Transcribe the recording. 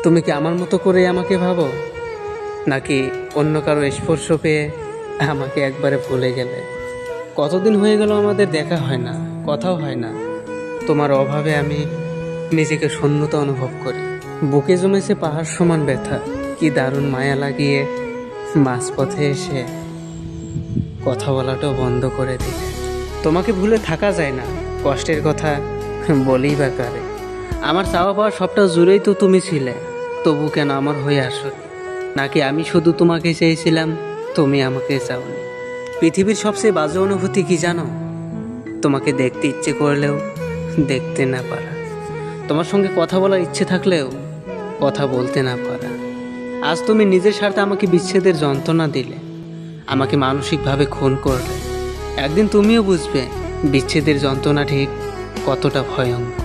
তুমি কি আমার মতো করে আমাকে ভাবো, নাকি অন্য কারো স্পর্শ পেয়ে আমাকে একবারে ভুলে গেলে? কতদিন হয়ে গেল আমাদের দেখা হয় না, কথাও হয় না। তোমার অভাবে আমি নিজেকে শূন্যতা অনুভব করি। বুকে জমেছে পাহাড় সমান ব্যথা। কি দারুণ মায়া লাগিয়ে মাঝপথে এসে কথা বলাটাও বন্ধ করে দিলে। তোমাকে ভুলে থাকা যায় না, কষ্টের কথা বলেই বা কারে। আমার চাওয়া পাওয়া সবটা জুড়েই তো তুমি ছিলে, তবু কেন আমার হয়ে আসোনি? নাকি আমি শুধু তোমাকে চেয়েছিলাম, তুমি আমাকে চাওনি? পৃথিবীর সবচেয়ে বাজে অনুভূতি কি জানো? তোমাকে দেখতে ইচ্ছে করলেও দেখতে না পারা, তোমার সঙ্গে কথা বলার ইচ্ছে থাকলেও কথা বলতে না পারা। আজ তুমি নিজের স্বার্থে আমাকে বিচ্ছেদের যন্ত্রণা দিলে, আমাকে মানসিকভাবে খুন করলে। একদিন তুমিও বুঝবে বিচ্ছেদের যন্ত্রণা ঠিক কতটা ভয়ঙ্কর।